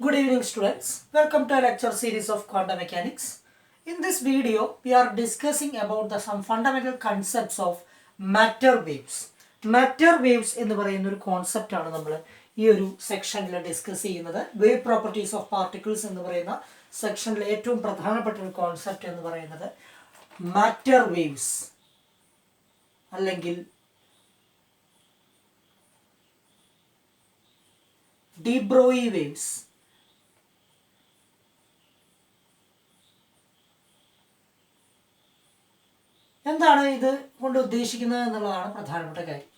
Good evening students, welcome to a lecture series of quantum mechanics. In this video, we are discussing about some fundamental concepts of matter waves. Matter waves എന്ന് പറയുന്ന ഒരു concept ആണ് നമ്മൾ ഈ ഒരു സെക്ഷനിൽ discuss ചെയ്യുന്നത്. Wave properties of particles എന്ന് പറയുന്ന സെക്ഷനിലെ ഏറ്റവും പ്രധാനപ്പെട്ട ഒരു കോൺസെപ്റ്റ് എന്ന് പറയുന്നത് മാറ്റർ വേവ്സ് അല്ലെങ്കിൽ ഡി ബ്രോയി വേവ്സ്. എന്താണ് ഇത് കൊണ്ട് ഉദ്ദേശിക്കുന്നത് എന്നുള്ളതാണ് പ്രധാനപ്പെട്ട കാര്യം.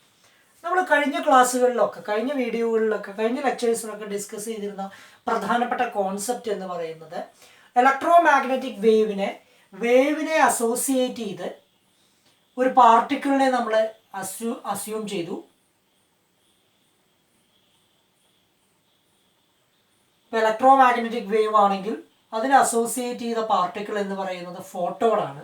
നമ്മൾ കഴിഞ്ഞ ക്ലാസ്സുകളിലൊക്കെ, കഴിഞ്ഞ വീഡിയോകളിലൊക്കെ, കഴിഞ്ഞ ലെക്ചേഴ്സിലൊക്കെ ഡിസ്കസ് ചെയ്തിരുന്ന പ്രധാനപ്പെട്ട കോൺസെപ്റ്റ് എന്ന് പറയുന്നത് ഇലക്ട്രോ മാഗ്നറ്റിക് വേവിനെ അസോസിയേറ്റ് ചെയ്ത് ഒരു പാർട്ടിക്കിളിനെ നമ്മൾ അസ്യൂം ചെയ്തു. ഇപ്പോൾ ഇലക്ട്രോ മാഗ്നറ്റിക് വേവ് ആണെങ്കിൽ അതിനെ അസോസിയേറ്റ് ചെയ്ത പാർട്ടിക്കിൾ എന്ന് പറയുന്നത് ഫോട്ടോണാണ്.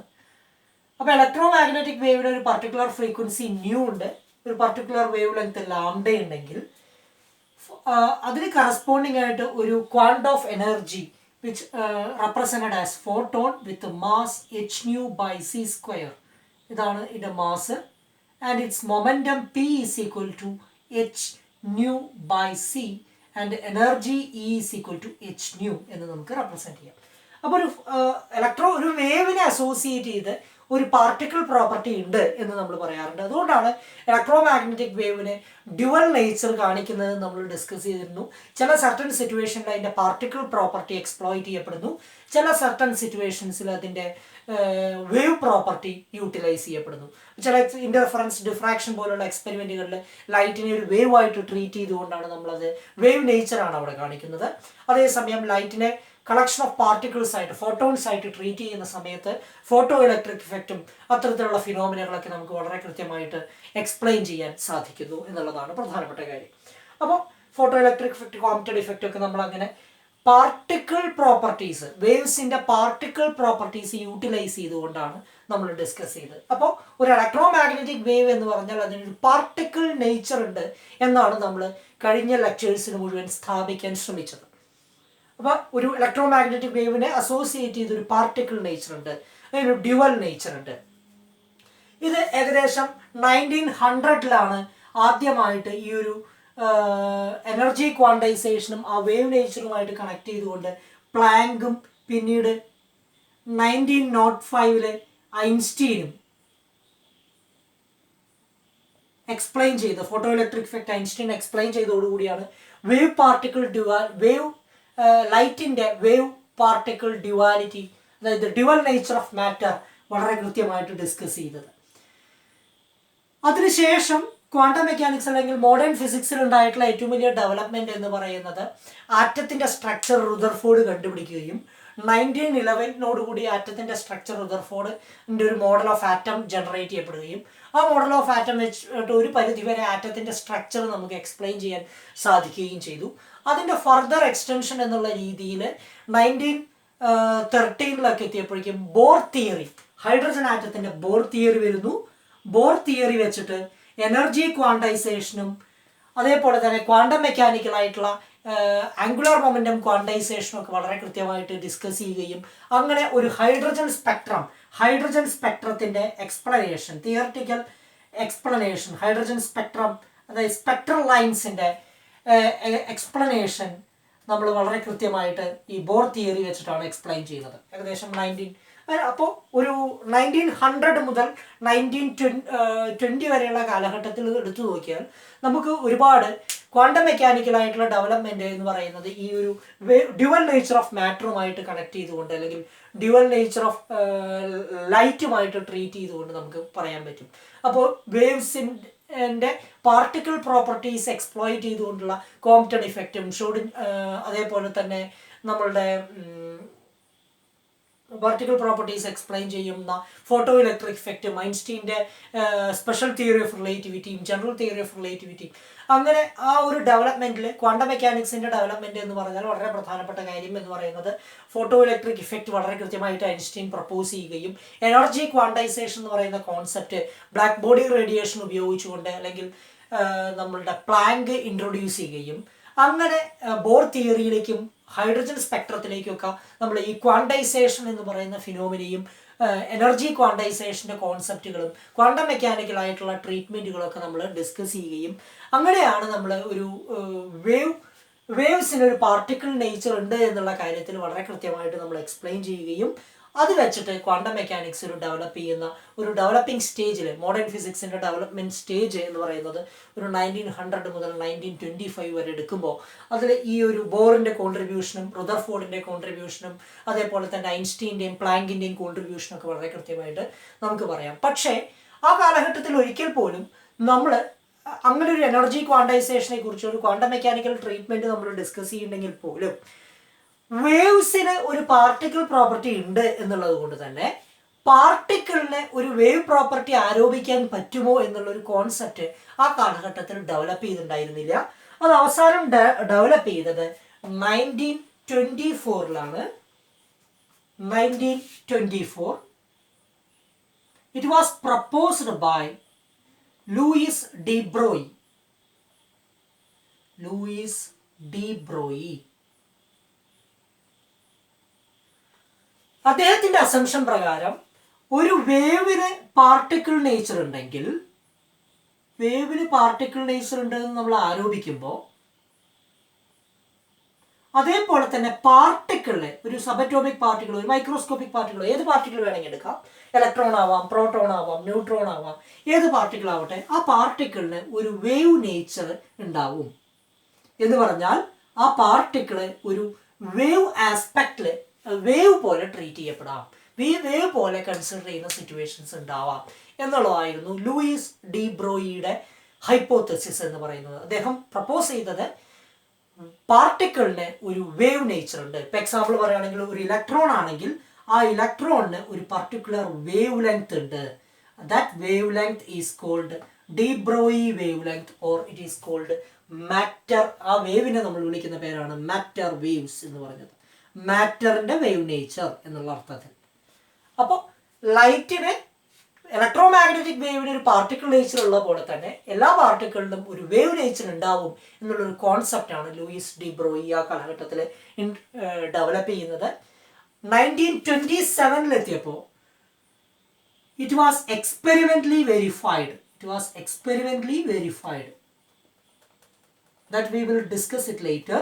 അപ്പോൾ ഇലക്ട്രോ മാഗ്നറ്റിക് വേവിന് ഒരു പർട്ടിക്കുലർ ഫ്രീക്വൻസി ന്യൂ ഉണ്ട്, ഒരു പർട്ടിക്കുലർ വേവ് ലെങ്ത് ലാംഡ ഉണ്ടെങ്കിൽ അതിന് കറസ്പോണ്ടിങ് ആയിട്ട് ഒരു quantum of energy which represented as photon with mass h nu by c square. ഇതാണ് ഇതിൻ്റെ mass and it's momentum p is equal to h nu by c and energy E is equal to h nu എന്ന് നമുക്ക് represent ചെയ്യാം. അപ്പോൾ ഒരു വേവിനെ associate ചെയ്ത് ഒരു particle property ഉണ്ട് എന്ന് നമ്മൾ പറയാറുണ്ട്. അതുകൊണ്ടാണ് ഇലക്ട്രോ മാഗ്നറ്റിക് വേവിന് ഡ്യുവൽ നേച്ചർ കാണിക്കുന്നത് നമ്മൾ ഡിസ്കസ് ചെയ്തിരുന്നു. ചില സർട്ടൺ സിറ്റുവേഷനിൽ അതിൻ്റെ പാർട്ടിക്കിൾ പ്രോപ്പർട്ടി എക്സ്പ്ലോയിറ്റ് ചെയ്യപ്പെടുന്നു, ചില സർട്ടൺ സിറ്റുവേഷൻസിൽ അതിൻ്റെ വേവ് പ്രോപ്പർട്ടി യൂട്ടിലൈസ് ചെയ്യപ്പെടുന്നു. ചില ഇൻ്റർഫറൻസ് ഡിഫ്രാക്ഷൻ പോലുള്ള എക്സ്പെരിമെൻറ്റുകളിൽ ലൈറ്റിനെ ഒരു വേവ് ആയിട്ട് ട്രീറ്റ് ചെയ്തുകൊണ്ടാണ് നമ്മളത് വേവ് നേച്ചറാണ് അവിടെ കാണിക്കുന്നത്. അതേസമയം ലൈറ്റിനെ കളക്ഷൻ ഓഫ് പാർട്ടിക്കിൾസ് ആയിട്ട്, ഫോട്ടോൺസ് ആയിട്ട് ട്രീറ്റ് ചെയ്യുന്ന സമയത്ത് ഫോട്ടോ ഇലക്ട്രിക് ഇഫക്റ്റും അത്തരത്തിലുള്ള ഫിനോമിനകളൊക്കെ നമുക്ക് വളരെ കൃത്യമായിട്ട് എക്സ്പ്ലെയിൻ ചെയ്യാൻ സാധിക്കുന്നു എന്നുള്ളതാണ് പ്രധാനപ്പെട്ട കാര്യം. അപ്പോൾ photo electric effect, Compton effect ഒക്കെ നമ്മൾ അങ്ങനെ പാർട്ടിക്കിൾ പ്രോപ്പർട്ടീസ്, വേവ്സിൻ്റെ പാർട്ടിക്കിൾ പ്രോപ്പർട്ടീസ് യൂട്ടിലൈസ് ചെയ്തുകൊണ്ടാണ് നമ്മൾ ഡിസ്കസ് ചെയ്തത്. അപ്പോൾ ഒരു ഇലക്ട്രോ മാഗ്നറ്റിക് വേവ് എന്ന് പറഞ്ഞാൽ അതിനൊരു പാർട്ടിക്കിൾ നേച്ചർ ഉണ്ട് എന്നാണ് നമ്മൾ കഴിഞ്ഞ ലെക്ചേഴ്സിന് മുഴുവൻ സ്ഥാപിക്കാൻ ശ്രമിച്ചത്. അപ്പോൾ ഒരു ഇലക്ട്രോ മാഗ്നറ്റിക് വേവിനെ അസോസിയേറ്റ് ചെയ്തൊരു പാർട്ടിക്കിൾ നേച്ചർ ഉണ്ട്, അതിനൊരു ഡ്യുവൽ നേച്ചർ ഉണ്ട്. ഇത് ഏകദേശം 1900 ആദ്യമായിട്ട് ഈ ഒരു എനർജി ക്വാണ്ടൈസേഷനും ആ വേവ് നേച്ചറുമായിട്ട് കണക്ട് ചെയ്തുകൊണ്ട് പ്ലാങ്കും പിന്നീട് 1905 ഐൻസ്റ്റീനും എക്സ്പ്ലെയിൻ ചെയ്ത്, photo electric effect Einstein explain ചെയ്തതോടുകൂടിയാണ് വേവ് പാർട്ടിക്കിൾ ലൈറ്റിൻ്റെ വേവ് പാർട്ടിക്കിൾ ഡ്യുവാലിറ്റി, അതായത് ഡ്യുവൽ നേച്ചർ ഓഫ് മാറ്റർ വളരെ കൃത്യമായിട്ട് ഡിസ്കസ് ചെയ്തത്. അതിനുശേഷം ക്വാണ്ടം മെക്കാനിക്സ് അല്ലെങ്കിൽ മോഡേൺ ഫിസിക്സിൽ ഉണ്ടായിട്ടുള്ള ഏറ്റവും വലിയ ഡെവലപ്മെൻറ്റ് എന്ന് പറയുന്നത് ആറ്റത്തിൻ്റെ സ്ട്രക്ചർ റുദർഫോർഡ് കണ്ടുപിടിക്കുകയും 1911 ആറ്റത്തിൻ്റെ സ്ട്രക്ചർ റുദർഫോർഡിൻ്റെ ഒരു മോഡൽ ഓഫ് ആറ്റം ജനറേറ്റ് ചെയ്യപ്പെടുകയും ആ മോഡൽ ഓഫ് ആറ്റം വെച്ചിട്ട് ഒരു പരിധിവരെ ആറ്റത്തിൻ്റെ സ്ട്രക്ചർ നമുക്ക് എക്സ്പ്ലെയിൻ ചെയ്യാൻ സാധിക്കുകയും ചെയ്തു. അതിൻ്റെ ഫർദർ എക്സ്റ്റൻഷൻ എന്നുള്ള രീതിയിൽ 1913 എത്തിയപ്പോഴേക്കും ബോർ തിയറി, ഹൈഡ്രജൻ ആറ്റത്തിൻ്റെ ബോർ തിയറി വരുന്നു. ബോർ തിയറി വെച്ചിട്ട് എനർജി ക്വാണ്ടൈസേഷനും അതേപോലെ തന്നെ ക്വാണ്ടം മെക്കാനിക്കലായിട്ടുള്ള ആംഗുലർ മൊമെൻറ്റം ക്വാണ്ടൈസേഷനും ഒക്കെ വളരെ കൃത്യമായിട്ട് ഡിസ്കസ് ചെയ്യുകയും അങ്ങനെ ഒരു ഹൈഡ്രജൻ സ്പെക്ട്രത്തിൻ്റെ explanation, theoretical explanation, hydrogen spectrum, അതായത് സ്പെക്ട്രൽ ലൈൻസിൻ്റെ എക്സ്പ്ലനേഷൻ നമ്മൾ വളരെ കൃത്യമായിട്ട് ഈ ബോർ തിയറി വെച്ചിട്ടാണ് എക്സ്പ്ലെയിൻ ചെയ്യുന്നത്. ഏകദേശം അപ്പോൾ ഒരു 1900 മുതൽ 1920 വരെയുള്ള കാലഘട്ടത്തിൽ എടുത്തു നോക്കിയാൽ നമുക്ക് ഒരുപാട് ക്വാണ്ടം മെക്കാനിക്കലായിട്ടുള്ള ഡെവലപ്മെൻറ്റ് എന്ന് പറയുന്നത് ഈ ഒരു ഡ്യുവൽ നേച്ചർ ഓഫ് മാറ്ററുമായിട്ട് കണക്ട് ചെയ്തുകൊണ്ട് അല്ലെങ്കിൽ ഡ്യുവൽ നേച്ചർ ഓഫ് ലൈറ്റുമായിട്ട് ട്രീറ്റ് ചെയ്തുകൊണ്ട് നമുക്ക് പറയാൻ പറ്റും. അപ്പോൾ വേവ്സിൻ്റെ പാർട്ടിക്കിൾ പ്രോപ്പർട്ടീസ് എക്സ്പ്ലോയിറ്റ് ചെയ്തുകൊണ്ടുള്ള കോംപ്റ്റഡ് ഇഫക്റ്റും അതേപോലെ തന്നെ നമ്മളുടെ പാർട്ടിക്കിൾ പ്രോപ്പർട്ടീസ് എക്സ്പ്ലെയിൻ ചെയ്യുന്ന ഫോട്ടോ ഇലക്ട്രിക് ഇഫക്റ്റും ഐൻസ്റ്റീൻ്റെ സ്പെഷ്യൽ തിയറി ഓഫ് റിലേറ്റിവിറ്റിയും ജനറൽ തിയറി ഓഫ് റിലേറ്റിവിറ്റിയും, അങ്ങനെ ആ ഒരു ഡെവലപ്മെൻറ്റിൽ ക്വാണ്ടം മെക്കാനിക്സിൻ്റെ ഡെവലപ്മെൻറ്റ് എന്ന് പറഞ്ഞാൽ വളരെ പ്രധാനപ്പെട്ട കാര്യം എന്ന് പറയുന്നത് ഫോട്ടോ ഇലക്ട്രിക് ഇഫക്റ്റ് വളരെ കൃത്യമായിട്ട് ഐൻസ്റ്റീൻ പ്രപ്പോസ് ചെയ്യുകയും എനർജി ക്വാണ്ടൈസേഷൻ എന്ന് പറയുന്ന കോൺസെപ്റ്റ് ബ്ലാക്ക് ബോഡി റേഡിയേഷൻ ഉപയോഗിച്ചുകൊണ്ട് അല്ലെങ്കിൽ നമ്മളുടെ പ്ലാങ്ക് ഇൻട്രൊഡ്യൂസ് ചെയ്യുകയും അങ്ങനെ ബോർ തിയറിയിലേക്കും ഹൈഡ്രജൻ സ്പെക്ട്രത്തിലേക്കൊക്കെ നമ്മൾ ഈ ക്വാണ്ടൈസേഷൻ എന്ന് പറയുന്ന ഫിനോമിനയും എനർജി ക്വാണ്ടൈസേഷൻ്റെ കോൺസെപ്റ്റുകളും ക്വാണ്ടം മെക്കാനിക്കൽ ആയിട്ടുള്ള ട്രീറ്റ്മെൻറ്റുകളൊക്കെ നമ്മൾ ഡിസ്കസ് ചെയ്യുകയും അങ്ങനെയാണ് നമ്മൾ ഒരു വേവ്സിന് ഒരു പാർട്ടിക്കിൾ നേച്ചർ ഉണ്ട് എന്നുള്ള കാര്യത്തിൽ വളരെ കൃത്യമായിട്ട് നമ്മൾ എക്സ്പ്ലെയിൻ ചെയ്യുകയും അത് വെച്ചിട്ട് ക്വാണ്ടം മെക്കാനിക്സ് ഒരു ഡെവലപ്പിംഗ് സ്റ്റേജിൽ മോഡേൺ ഫിസിക്സിൻ്റെ ഡെവലപ്മെൻറ്റ് സ്റ്റേജ് എന്ന് പറയുന്നത് ഒരു 1900 മുതൽ 1925 വരെ എടുക്കുമ്പോൾ അതിൽ ഈ ഒരു ബോറിൻ്റെ കോൺട്രിബ്യൂഷനും റുദർഫോർഡിൻ്റെ കോൺട്രിബ്യൂഷനും അതേപോലെ തന്നെ ഐൻസ്റ്റീൻ്റെയും പ്ലാങ്കിൻ്റെയും കോൺട്രിബ്യൂഷനും ഒക്കെ വളരെ കൃത്യമായിട്ട് നമുക്ക് പറയാം. പക്ഷേ ആ കാലഘട്ടത്തിൽ ഒരിക്കൽ പോലും നമ്മൾ അങ്ങനെ ഒരു എനർജി ക്വാണ്ടൈസേഷനെ കുറിച്ച് ഒരു ക്വാണ്ടം മെക്കാനിക്കൽ ട്രീറ്റ്മെൻറ്റ് നമ്മൾ ഡിസ്കസ് ചെയ്യുന്നുണ്ടെങ്കിൽ പോലും വേവ്സിന് ഒരു പാർട്ടിക്കിൾ പ്രോപ്പർട്ടി ഉണ്ട് എന്നുള്ളത് കൊണ്ട് തന്നെ പാർട്ടിക്കിളിന് ഒരു വേവ് പ്രോപ്പർട്ടി ആരോപിക്കാൻ പറ്റുമോ എന്നുള്ളൊരു കോൺസെപ്റ്റ് ആ കാലഘട്ടത്തിൽ ഡെവലപ്പ് ചെയ്തിട്ടുണ്ടായിരുന്നില്ല. അത് അവസാനം ഡെവലപ്പ് ചെയ്തത് 1924 1924 it was proposed by Louis de Broglie. അദ്ദേഹത്തിന്റെ അസംഷൻ പ്രകാരം ഒരു വേവിന് പാർട്ടിക്കിൾ നേച്ചർ ഉണ്ടെങ്കിൽ ഉണ്ടെന്ന് നമ്മൾ ആരോപിക്കുമ്പോൾ അതേപോലെ തന്നെ പാർട്ടിക്കിളിനെ ഒരു സബറ്റോമിക് പാർട്ടിക്കിൾ ഒരു മൈക്രോസ്കോപ്പിക് പാർട്ടിക്കിൾ ഏത് പാർട്ടിക്കിൾ വേണമെങ്കിൽ എടുക്കാം, ഇലക്ട്രോൺ ആവാം, പ്രോട്ടോൺ ആവാം, ന്യൂട്രോൺ ആവാം, ഏത് പാർട്ടിക്കിൾ ആവട്ടെ, ആ പാർട്ടിക്കിളിന് ഒരു വേവ് നേച്ചർ ഉണ്ടാവും എന്ന് പറഞ്ഞാൽ ആ പാർട്ടിക്കിള് ഒരു വേവ് ആസ്പെക്റ്റിൽ വേവ് പോലെ ട്രീറ്റ് ചെയ്യപ്പെടാം, വേവ് പോലെ കൺസിഡർ ചെയ്യുന്ന സിറ്റുവേഷൻസ് ഉണ്ടാവാം എന്നുള്ളതായിരുന്നു ലൂയിസ് ഡി ബ്രോയിയുടെ ഹൈപ്പോത്തസിസ് എന്ന് പറയുന്നത്. അദ്ദേഹം പ്രപ്പോസ് ചെയ്തത് പാർട്ടിക്കിളിന് ഒരു വേവ് നേച്ചർ ഉണ്ട്. ഇപ്പം എക്സാമ്പിൾ പറയുകയാണെങ്കിൽ ഒരു ഇലക്ട്രോൺ ആണെങ്കിൽ ആ ഇലക്ട്രോണിന് ഒരു പർട്ടിക്കുലർ വേവ് ലെങ്ത് ഉണ്ട്. That wave length is called de Broglie wave length or it is called matter. ആ വേവിനെ നമ്മൾ വിളിക്കുന്ന പേരാണ് മാറ്റർ വേവ്സ് എന്ന് പറഞ്ഞത്, മാറ്ററിന്റെ വേവ് നേച്ചർ എന്നുള്ള അർത്ഥത്തിൽ. അപ്പോൾ ലൈറ്റിന് ഇലക്ട്രോ മാഗ്നറ്റിക് വേവിന് ഒരു പാർട്ടിക്കിൾ നേച്ചർ ഉള്ള പോലെ തന്നെ എല്ലാ പാർട്ടിക്കിളിലും ഒരു വേവ് നേച്ചർ ഉണ്ടാവും എന്നുള്ളൊരു കോൺസെപ്റ്റാണ് ലൂയിസ് ഡി ബ്രോയി ആ കാലഘട്ടത്തിൽ ഡെവലപ്പ് ചെയ്യുന്നത്. 1927 it was experimentally verified that we will discuss it later.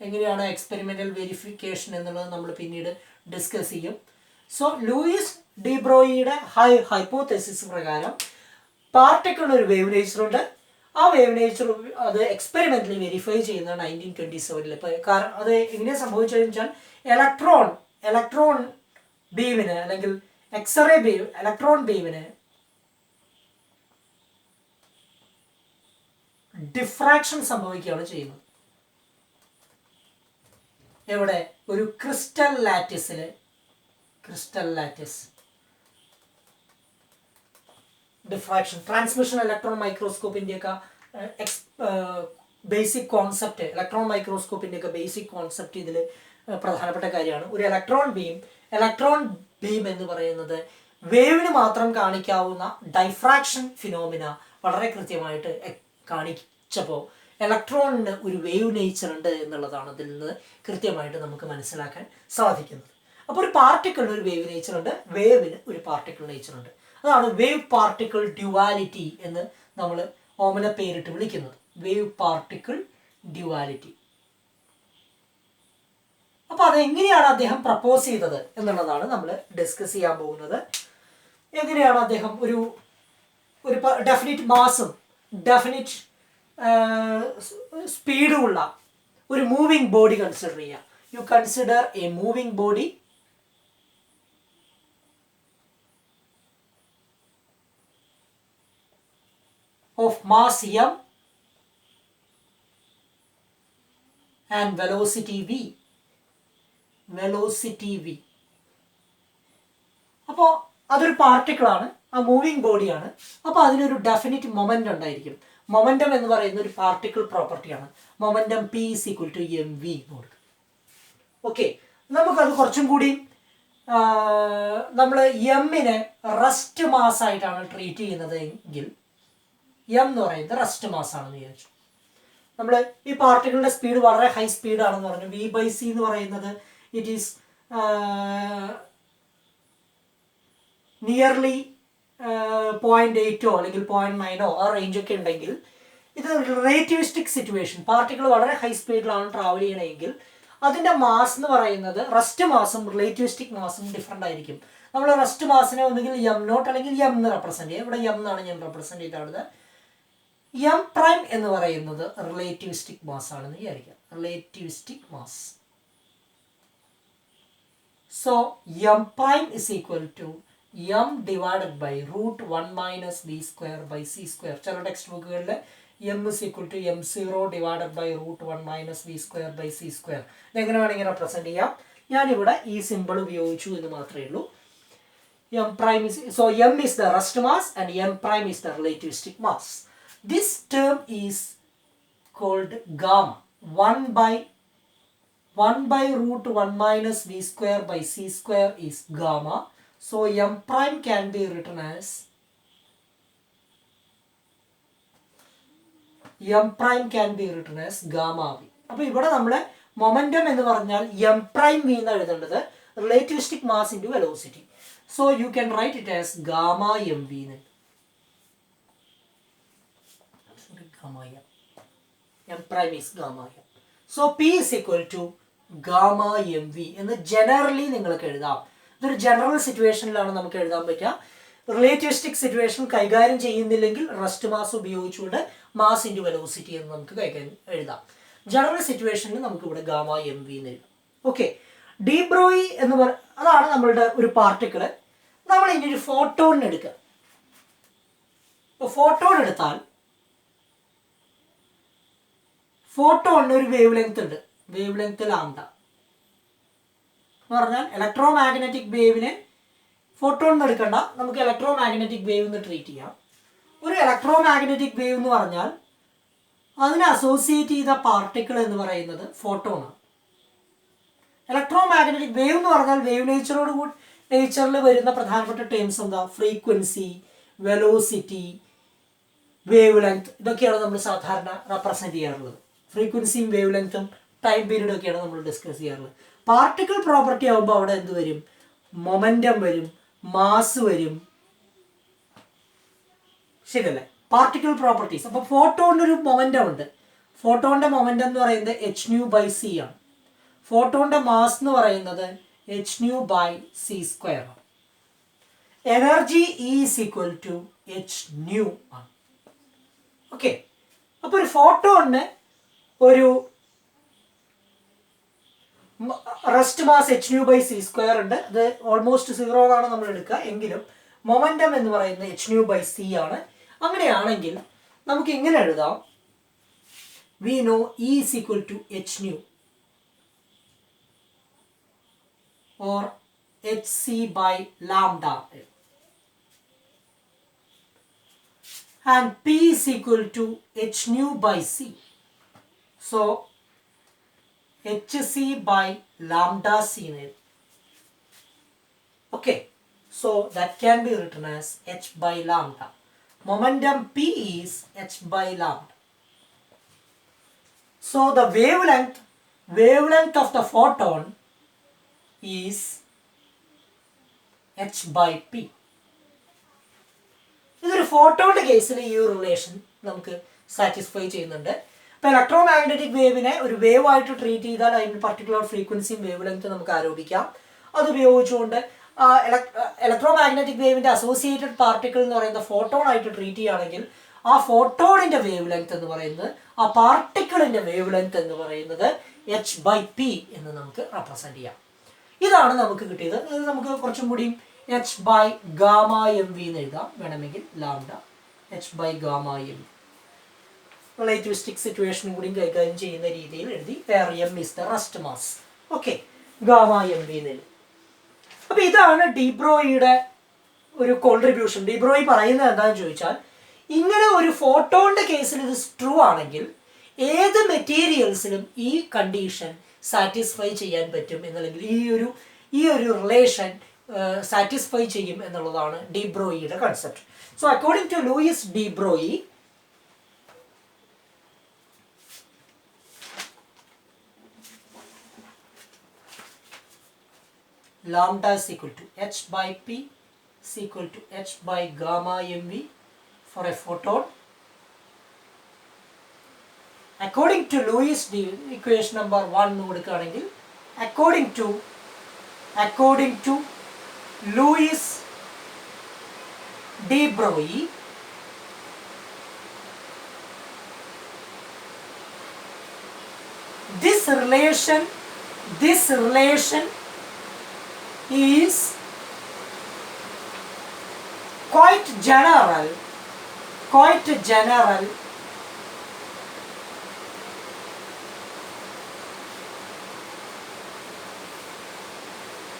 എങ്ങനെയാണ് എക്സ്പെരിമെന്റൽ വെരിഫിക്കേഷൻ എന്നുള്ളത് നമ്മൾ പിന്നീട് ഡിസ്കസ് ചെയ്യും. സോ ലൂയിസ് ഡി ബ്രോയിയുടെ ഹൈപ്പോതെസിസ് പ്രകാരം പാർട്ടിക്കിളിന് ഒരു വേവ് നേച്ചർ ഉണ്ട്. ആ വേവ് നേച്ചർ അത് എക്സ്പെരിമെന്റലി വെരിഫൈ ചെയ്യുന്ന 1927. കാരണം അത് എങ്ങനെയാണ് സംഭവിച്ചതെന്ന് വെച്ചാൽ ഇലക്ട്രോൺ ബീമിന് അല്ലെങ്കിൽ എക്സ്റേ ബീം ഇലക്ട്രോൺ ബീമിന് ഡിഫ്രാക്ഷൻ സംഭവിക്കുകയാണ് ചെയ്യുന്നത്. എവിടെ? ഒരു crystal lattice diffraction. Transmission electron മൈക്രോസ്കോപ്പിൻ്റെയൊക്കെ ബേസിക് കോൺസെപ്റ്റ്, ഇലക്ട്രോൺ മൈക്രോസ്കോപ്പിൻ്റെയൊക്കെ ബേസിക് കോൺസെപ്റ്റ് ഇതിൽ പ്രധാനപ്പെട്ട കാര്യമാണ്. ഒരു ഇലക്ട്രോൺ ബീം എന്ന് പറയുന്നത് വേവിന് മാത്രം കാണിക്കാവുന്ന ഡൈഫ്രാക്ഷൻ ഫിനോമിന വളരെ കൃത്യമായിട്ട് കാണിച്ചപ്പോൾ ഇലക്ട്രോണിന് ഒരു വേവ് നേച്ചർ ഉണ്ട് എന്നുള്ളതാണ് ഇതിൽ നിന്ന് കൃത്യമായിട്ട് നമുക്ക് മനസ്സിലാക്കാൻ സാധിക്കുന്നത്. അപ്പോൾ ഒരു പാർട്ടിക്കിളിന് ഒരു വേവ് നേച്ചർ ഉണ്ട്, വേവിന് ഒരു പാർട്ടിക്കിൾ നേച്ചർ ഉണ്ട്. അതാണ് വേവ് പാർട്ടിക്കിൾ ഡ്യുവാലിറ്റി എന്ന് നമ്മൾ ഓമന പേരിട്ട് വിളിക്കുന്നത്, വേവ് പാർട്ടിക്കിൾ ഡ്യുവാലിറ്റി. അപ്പോൾ അതെങ്ങനെയാണ് അദ്ദേഹം പ്രപ്പോസ് ചെയ്തത് എന്നുള്ളതാണ് നമ്മൾ ഡിസ്കസ് ചെയ്യാൻ പോകുന്നത്. എങ്ങനെയാണ് അദ്ദേഹം ഒരു ഡെഫിനിറ്റ് മാസും ഡെഫിനിറ്റ് സ്പീഡുമുള്ള ഒരു മൂവിങ് ബോഡി കൺസിഡർ ചെയ്യുക. U consider A moving body of mass m and velocity v. അപ്പോൾ അതൊരു പാർട്ടിക്കിളാണ്, ആ മൂവിങ് ബോഡിയാണ്. അപ്പോൾ അതിനൊരു ഡെഫിനിറ്റ് മൊമെൻ്റ് ഉണ്ടായിരിക്കും. മൊമെൻ്റം എന്ന് പറയുന്ന ഒരു പാർട്ടിക്കിൾ പ്രോപ്പർട്ടിയാണ്. Momentum P = mv. ഓക്കെ, നമുക്കത് കുറച്ചും കൂടി നമ്മൾ എമ്മിനെ റെസ്റ്റ് മാസ് ആയിട്ടാണ് ട്രീറ്റ് ചെയ്യുന്നത് എങ്കിൽ എം എന്ന് പറയുന്നത് റെസ്റ്റ് മാസ് ആണെന്ന് വിചാരിച്ചു. നമ്മൾ ഈ പാർട്ടിക്കിളിൻ്റെ സ്പീഡ് വളരെ ഹൈ സ്പീഡാണെന്ന് പറഞ്ഞു. v/c എന്ന് പറയുന്നത് ഇറ്റ് ഈസ് നിയർലി 0.8 അല്ലെങ്കിൽ 0.9 ആ റേഞ്ചൊക്കെ ഉണ്ടെങ്കിൽ ഇത് റിലേറ്റിവിസ്റ്റിക് സിറ്റുവേഷൻ, പാർട്ടിക്കിൾ വളരെ ഹൈ സ്പീഡിലാണ് ട്രാവൽ ചെയ്യണമെങ്കിൽ അതിൻ്റെ മാസ് എന്ന് പറയുന്നത് റെസ്റ്റ് മാസും റിലേറ്റിവിസ്റ്റിക് മാസും ഡിഫറെൻ്റ് ആയിരിക്കും. നമ്മൾ റെസ്റ്റ് മാസിനെ ഒന്നുകിൽ m0 അല്ലെങ്കിൽ m എന്ന് റെപ്രസെൻറ്റ് ചെയ്യും. ഇവിടെ m എന്നാണ് ഞാൻ റെപ്രസെൻറ്റ് ചെയ്തത്. m പ്രൈം എന്ന് പറയുന്നത് റിലേറ്റിവിസ്റ്റിക് മാസ് ആണെന്ന് വിചാരിക്കാം. Relativistic mass. So m prime is equal to m divided by √1 - v² / c². ചില ടെക്സ്റ്റ് ബുക്കുകളിൽ m is equal to m0 divided by √1 - v² / c². ഇതെങ്ങനെ വേണമെങ്കിൽ റെപ്രസെൻറ്റ് ചെയ്യാം. ഞാനിവിടെ ഈ സിമ്പിൾ ഉപയോഗിച്ചു എന്ന് മാത്രമേ ഉള്ളൂ. m prime is, so m is the rest mass and m prime is the relativistic mass. This term is called gamma. 1 by √1 - v² / c² is gamma. So m prime can be written as gamma v. അപ്പോൾ ഇവിടെ നമ്മൾ momentum എന്ന് പറഞ്ഞാൽ m prime v എന്ന് എഴുതേണ്ടത് relativistic mass into velocity. So you can write it as gamma m v. m prime is gamma m. So p is equal to gamma mv എന്ന് generally നിങ്ങൾക്ക് എഴുതാം. ഇതൊരു ജനറൽ സിറ്റുവേഷനിലാണ് നമുക്ക് എഴുതാൻ പറ്റുക. റിലേറ്റിവിസ്റ്റിക് സിറ്റുവേഷൻ കൈകാര്യം ചെയ്യുന്നില്ലെങ്കിൽ റെസ്റ്റ് മാസ് ഉപയോഗിച്ചുകൊണ്ട് മാസ് ഇൻറ്റു വെലോസിറ്റി എന്ന് നമുക്ക് കൈകാര്യം എഴുതാം. ജനറൽ സിറ്റുവേഷനിൽ നമുക്ക് ഇവിടെ ഗാമ എം വി എന്ന് എഴുതാം. ഓക്കെ, ഡി ബ്രോയി എന്ന് അതാണ് നമ്മളുടെ ഒരു പാർട്ടിക്കിള്. നമ്മൾ ഇനി ഒരു ഫോട്ടോൺ എടുക്കുക. ഇപ്പോൾ ഫോട്ടോൺ എടുത്താൽ ഫോട്ടോണിന് ഒരു വേവ് ലെങ്ത് ഉണ്ട്. വേവ് ലെങ്ത് ലാംഡ എന്ന് പറഞ്ഞാൽ ഇലക്ട്രോ മാഗ്നറ്റിക് വേവിനെ ഫോട്ടോൺ എന്ന് എടുക്കണ്ട, നമുക്ക് ഇലക്ട്രോ മാഗ്നറ്റിക് വേവ് എന്ന് ട്രീറ്റ് ചെയ്യാം. ഒരു ഇലക്ട്രോ മാഗ്നറ്റിക് വേവ് എന്ന് പറഞ്ഞാൽ അതിനെ അസോസിയേറ്റ് ചെയ്ത പാർട്ടിക്കിൾ എന്ന് പറയുന്നത് ഫോട്ടോണാണ്. ഇലക്ട്രോ മാഗ്നറ്റിക് വേവ് എന്ന് പറഞ്ഞാൽ വേവ് നേച്ചറിൽ വരുന്ന പ്രധാനപ്പെട്ട ടേംസ് എന്താ? ഫ്രീക്വൻസി, വെലോസിറ്റി, വേവ് ലെങ്ത്, ഇതൊക്കെയാണ് നമ്മൾ സാധാരണ റെപ്രസെൻറ്റ് ചെയ്യാറുള്ളത്. ഫ്രീക്വൻസിയും വേവ് ലെങ്ത്തും ടൈം പീരീഡും ഒക്കെയാണ് നമ്മൾ ഡിസ്കസ് ചെയ്യാറുള്ളത്. പാർട്ടിക്കിൾ പ്രോപ്പർട്ടി ആകുമ്പോൾ അവിടെ എന്ത് വരും? മൊമെന്റം വരും, മാസ് വരും, ശരിയല്ലേ? Particle properties. അപ്പോൾ ഫോട്ടോണിന് ഒരു മൊമെന്റം ഉണ്ട്. ഫോട്ടോണിന്റെ മൊമെന്റം എന്ന് പറയുന്നത് h/c ആണ്. ഫോട്ടോണിന്റെ മാസ് എന്ന് പറയുന്നത് h/c² ആണ്. Energy is equal to h ആണ്. ഓക്കെ, അപ്പോൾ ഒരു ഫോട്ടോണിന് ഒരു റെസ്റ്റ് മാസ് h/c² ഉണ്ട്. അത് ഓൾമോസ്റ്റ് 0 ആണ് നമ്മൾ എടുക്കുക. എങ്കിലും മൊമെന്റം എന്ന് പറയുന്നത് h/c ആണ്. അങ്ങനെയാണെങ്കിൽ നമുക്ക് ഇങ്ങനെ എഴുതാം. We know E is equal to h or hc by lambda and P is equal to h/c. So hc by lambda c. Okay, so that can be written as h by lambda. Momentum P is h by lambda. So the wavelength of the photon is h by p. ഇതൊരു ഫോട്ടോയുടെ കേസിൽ ഈ relation നമുക്ക് satisfy ചെയ്യുന്നുണ്ട്. ഇപ്പോൾ electro magnetic വേവിനെ ഒരു wave ആയിട്ട് treat ചെയ്താൽ അതിന് പർട്ടിക്കുലർ ഫ്രീക്വൻസിയും വേവ് ലെങ്ത് നമുക്ക് ആരോപിക്കാം. അത് ഉപയോഗിച്ചുകൊണ്ട് ഇലക്ട്രോ മാഗ്നറ്റിക് വേവിന്റെ അസോസിയേറ്റഡ് പാർട്ടിക്കിൾ എന്ന് പറയുന്ന ഫോട്ടോൺ ആയിട്ട് ട്രീറ്റ് ചെയ്യുകയാണെങ്കിൽ ആ ഫോട്ടോണിന്റെ വേവ് ലെങ്ത് എന്ന് പറയുന്നത്, ആ പാർട്ടിക്കിളിന്റെ വേവ് ലെങ്ത് എന്ന് പറയുന്നത് h/p എന്ന് നമുക്ക് റെപ്രസെന്റ് ചെയ്യാം. ഇതാണ് നമുക്ക് കിട്ടിയത്. ഇത് നമുക്ക് കുറച്ചും കൂടി h/gamma mv എന്ന് എഴുതാം. വേണമെങ്കിൽ lambda h/gamma mv. Relativistic situation കൂടി കൈകാര്യം ചെയ്യുന്ന രീതിയിൽ എഴുതി. m is the rest mass. Okay, gamma m v എന്ന് എഴുതി. അപ്പൊ ഇതാണ് ഡി ബ്രോയിയുടെ ഒരു കോൺട്രിബ്യൂഷൻ. ഡി ബ്രോയി പറയുന്നത് എന്താണെന്ന് ചോദിച്ചാൽ, ഇങ്ങനെ ഒരു ഫോട്ടോണിന്റെ കേസിൽ ഇത് ട്രൂ ആണെങ്കിൽ ഏത് മെറ്റീരിയൽസിലും ഈ കണ്ടീഷൻ സാറ്റിസ്ഫൈ ചെയ്യാൻ പറ്റും എന്നല്ലെങ്കിൽ ഈ ഒരു റിലേഷൻ സാറ്റിസ്ഫൈ ചെയ്യും എന്നുള്ളതാണ് ഡി ബ്രോയിയുടെ concept. So according to Louis de Broglie, lambda is equal to h by p is equal to h by gamma mv for a photon. According to Lewis equation number 1 according to Louis de Broglie, this relation is quite general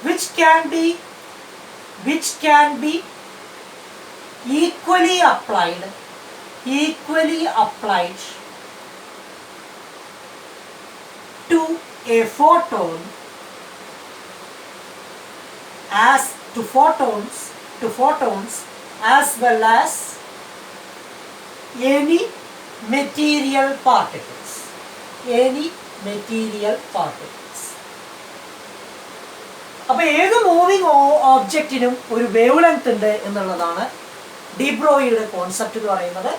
which can be equally applied to a photon as to photons as well as any material particles. അപ്പോൾ ഏത് moving ഓബ്ജക്റ്റിനും ഒരു wave length ഉണ്ട് എന്നുള്ളതാണ് de ബ്രോയിയുടെ concept എന്ന് പറയുന്നത്.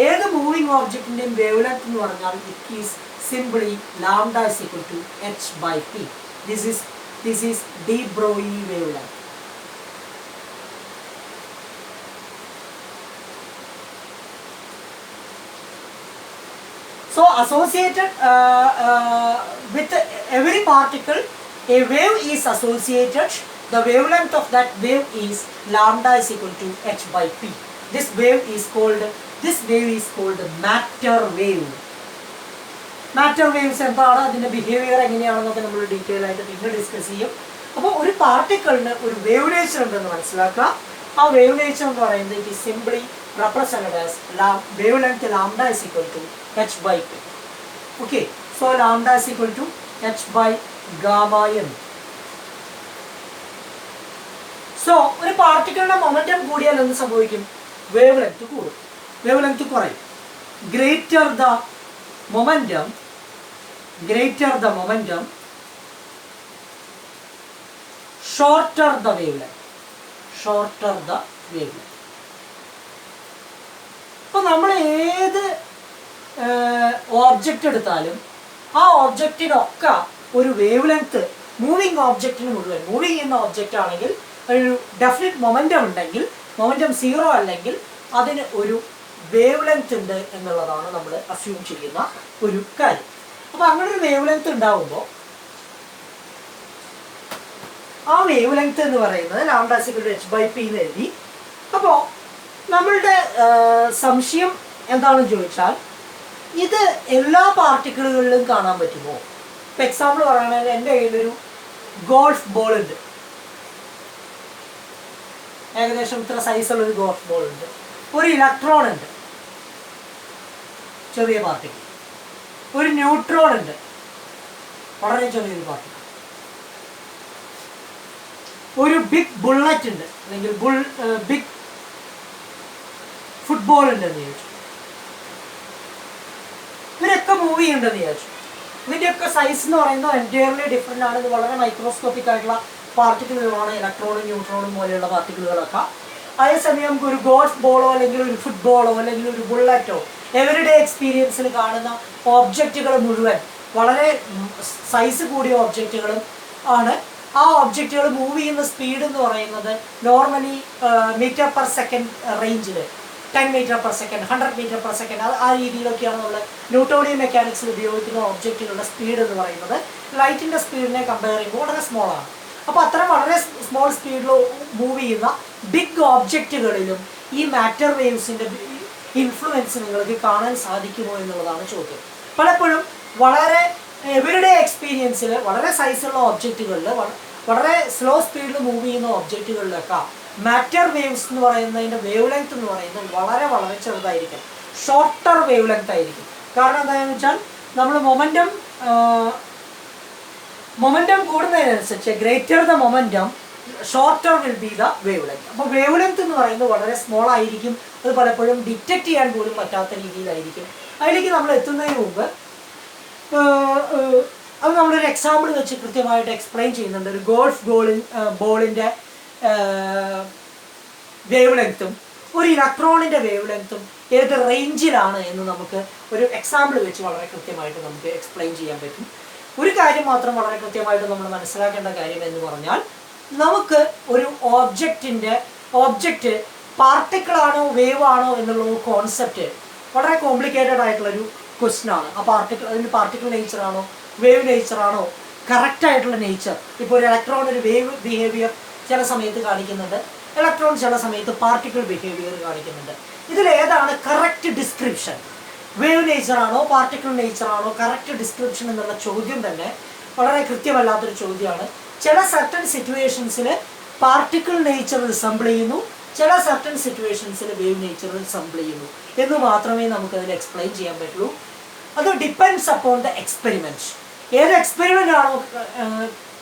ഏത് moving ഓബ്ജക്റ്റിന്റെയും wave length എന്ന് പറഞ്ഞാൽ it is simply lambda is equal to h by p. This is de Broglie wavelength. So associated with every particle, a wave is associated. The wavelength of that wave is lambda is equal to h by p. This wave is called matter wave. Matter waves എന്താണ്, അതിന്റെ behaviour എങ്ങനെയാണെന്നൊക്കെ നമ്മൾ detail ആയിട്ട് പിന്നെ discuss ചെയ്യും. അപ്പോൾ ഒരു പാർട്ടിക്കിളിന് ഒരു wave nature ഉണ്ടെന്ന് മനസ്സിലാക്കുക. ആ വേവ് നേച്ചർ എന്ന് പറയുന്നത് it is simply represented as wavelength lambda is equal to h by p. Okay, so lambda is equal to h by gamma m. So ഒരു പാർട്ടിക്കിളിന്റെ മൊമെന്റം കൂടിയാൽ എന്ത് സംഭവിക്കും? വേവ് ലെങ്ത് കൂടും, വേവ് ലെങ്ത് കുറയും. greater the momentum shorter the wavelength. അപ്പോൾ നമ്മൾ ഏത് object എടുത്താലും ആ ഓബ്ജക്റ്റിനൊക്കെ ഒരു വേവ് ലെങ്ത്, മൂവിങ് ഓബ്ജക്റ്റിന് മുഴുവൻ, മൂവിങ് ചെയ്യുന്ന ഓബ്ജക്റ്റ് ആണെങ്കിൽ ഒരു ഡെഫിനിറ്റ് മൊമെന്റം ഉണ്ടെങ്കിൽ, മൊമെന്റം സീറോ അല്ലെങ്കിൽ അതിന് ഒരു വേവ് ലെങ്ത് ഉണ്ട് എന്നുള്ളതാണ് നമ്മൾ അസ്യൂം ചെയ്യുന്ന ഒരു കാര്യം. അപ്പോൾ അങ്ങനെ ഒരു വേവ് ലെങ്ത് ഉണ്ടാകുമ്പോൾ ആ വേവ് ലെങ്ത് എന്ന് പറയുന്നത് lambda is equal to h by p എന്ന് എഴുതി. അപ്പോൾ നമ്മളുടെ സംശയം എന്താണെന്ന് ചോദിച്ചാൽ, ഇത് എല്ലാ പാർട്ടിക്കിളുകളിലും കാണാൻ പറ്റുമോ? ഇപ്പം എക്സാമ്പിൾ പറയുകയാണെങ്കിൽ എൻ്റെ കയ്യിലൊരു ഗോൾഫ് ബോൾ ഉണ്ട്, ഏകദേശം ഇത്ര സൈസുള്ളൊരു ഗോൾഫ് ബോൾ ഉണ്ട്. ഒരു ഇലക്ട്രോൺ ഉണ്ട്, ചെറിയ പാർട്ടിക്കിൾ. ഒരു ന്യൂട്രോൺ ഉണ്ട്, വളരെ ചെറിയൊരു പാർട്ടിക്കിൾ. ഒരു ബിഗ് ബുള്ളറ്റ് ഉണ്ട്, അല്ലെങ്കിൽ ബിഗ് ഫുട്ബോൾ ഉണ്ടെന്ന് ചോദിച്ചു. ഇവരൊക്കെ മൂവ് ചെയ്യുന്നുണ്ടെന്ന് വിചാരിച്ചു. ഇതിൻ്റെയൊക്കെ സൈസ് എന്ന് പറയുന്നത് എൻറ്റയർലി ഡിഫറെൻ്റ് ആണ്. ഇത് വളരെ മൈക്രോസ്കോപ്പിക് ആയിട്ടുള്ള പാർട്ടിക്കിളുകളാണ്, ഇലക്ട്രോണും ന്യൂട്രോണും പോലെയുള്ള പാർട്ടിക്കിളുകളൊക്കെ. അതേസമയം നമുക്ക് ഒരു ഗോൾഫ് ബോളോ അല്ലെങ്കിൽ ഒരു ഫുട്ബോളോ അല്ലെങ്കിൽ ഒരു ബുള്ളറ്റോ എവരിഡേ എക്സ്പീരിയൻസിൽ കാണുന്ന ഓബ്ജക്റ്റുകൾ മുഴുവൻ വളരെ സൈസ് കൂടിയ ഓബ്ജക്റ്റുകളും ആണ്. ആ ഒബ്ജക്റ്റുകൾ മൂവ് ചെയ്യുന്ന സ്പീഡ് എന്ന് പറയുന്നത് നോർമലി മീറ്റർ പെർ സെക്കൻഡ് റേഞ്ചിൽ, 10 metre per second, 100 metre per second, ആ രീതിയിലൊക്കെയാണ് നമ്മൾ ന്യൂട്ടോണിയൻ മെക്കാനിക്സിൽ ഉപയോഗിക്കുന്ന ഒബ്ജക്റ്റുകളുടെ സ്പീഡ് എന്ന് പറയുന്നത്. ലൈറ്റിൻ്റെ സ്പീഡിനെ കമ്പയർ ചെയ്യുമ്പോൾ വളരെ സ്മോളാണ്. അപ്പോൾ അത്തരം വളരെ സ്മോൾ സ്പീഡിൽ മൂവ് ചെയ്യുന്ന ബിഗ് ഓബ്ജക്റ്റുകളിലും ഈ മാറ്റർ വേവ്സിൻ്റെ ഇൻഫ്ലുവൻസ് നിങ്ങൾക്ക് കാണാൻ സാധിക്കുമോ എന്നുള്ളതാണ് ചോദ്യം. പലപ്പോഴും വളരെ എവരിഡേ എക്സ്പീരിയൻസിൽ വളരെ സൈസുള്ള ഒബ്ജക്റ്റുകളിൽ, വളരെ സ്ലോ സ്പീഡിൽ മൂവ് ചെയ്യുന്ന ഒബ്ജക്റ്റുകളിലൊക്കെ മാറ്റർ വേവ്സ് എന്ന് പറയുന്നതിൻ്റെ വേവ് ലെങ്ത് എന്ന് പറയുന്നത് വളരെ വളരെ ചെറുതായിരിക്കും, ഷോർട്ടർ വേവ് ലെങ്ത് ആയിരിക്കും. കാരണം എന്താണെന്ന് വെച്ചാൽ നമ്മൾ മൊമെൻറ്റം കൂടുന്നതിനനുസരിച്ച് greater the momentum shorter will be the wave length. അപ്പോൾ വേവ് ലെങ്ത് എന്ന് പറയുന്നത് വളരെ സ്മോൾ ആയിരിക്കും. അത് പലപ്പോഴും ഡിറ്റക്ട് ചെയ്യാൻ പോലും പറ്റാത്ത രീതിയിലായിരിക്കും. അതിലേക്ക് നമ്മൾ എത്തുന്നതിന് മുമ്പ് അത് നമ്മളൊരു എക്സാമ്പിൾ വെച്ച് കൃത്യമായിട്ട് എക്സ്പ്ലെയിൻ ചെയ്യുന്നുണ്ട്. ഒരു ഗോൾഫ് ബോളിൻ്റെ വേവ് ലെങ്ത്തും ഒരു ഇലക്ട്രോണിൻ്റെ വേവ് ലെങ്ത്തും ഏത് റേഞ്ചിലാണ് എന്ന് നമുക്ക് ഒരു എക്സാമ്പിൾ വെച്ച് വളരെ കൃത്യമായിട്ട് നമുക്ക് എക്സ്പ്ലെയിൻ ചെയ്യാൻ പറ്റും. ഒരു കാര്യം മാത്രം വളരെ കൃത്യമായിട്ട് നമ്മൾ മനസ്സിലാക്കേണ്ട കാര്യം എന്ന് പറഞ്ഞാൽ, നമുക്ക് ഒരു ഓബ്ജക്റ്റ് പാർട്ടിക്കിൾ ആണോ വേവ് ആണോ എന്നുള്ള കോൺസെപ്റ്റ് വളരെ കോംപ്ലിക്കേറ്റഡ് ആയിട്ടുള്ളൊരു ക്വസ്റ്റ്യൻ ആണ്. ആ അതിന് പാർട്ടിക്കിൾ നേച്ചർ ആണോ വേവ് നേച്ചർ ആണോ കറക്റ്റ് ആയിട്ടുള്ള നേച്ചർ. ഇപ്പോൾ ഒരു ഇലക്ട്രോൺ ഒരു വേവ് ബിഹേവിയർ ചില സമയത്ത് കാണിക്കുന്നുണ്ട്, ഇലക്ട്രോൺ ചില സമയത്ത് പാർട്ടിക്കിൾ ബിഹേവിയർ കാണിക്കുന്നുണ്ട്. ഇതിലേതാണ് കറക്റ്റ് ഡിസ്ക്രിപ്ഷൻ? വേവ് നേച്ചർ ആണോ പാർട്ടിക്കിൾ നേച്ചർ ആണോ കറക്റ്റ് ഡിസ്ക്രിപ്ഷൻ എന്നുള്ള ചോദ്യം തന്നെ വളരെ കൃത്യമല്ലാത്തൊരു ചോദ്യമാണ്. ചില സർട്ടൻ സിറ്റുവേഷൻസിൽ പാർട്ടിക്കിൾ നേച്ചർ റിസംബിൾ ചെയ്യുന്നു, ചില സർട്ടൻ സിറ്റുവേഷൻസിൽ വേവ് നേച്ചർ റിസംബിൾ ചെയ്യുന്നു എന്ന് മാത്രമേ നമുക്കതിൽ എക്സ്പ്ലെയിൻ ചെയ്യാൻ പറ്റുള്ളൂ. അത് ഡിപ്പെൻഡ്സ് അപ്പോൺ ദ എക്സ്പെരിമെൻറ്റ്. ഏത് എക്സ്പെരിമെൻ്റ് ആണോ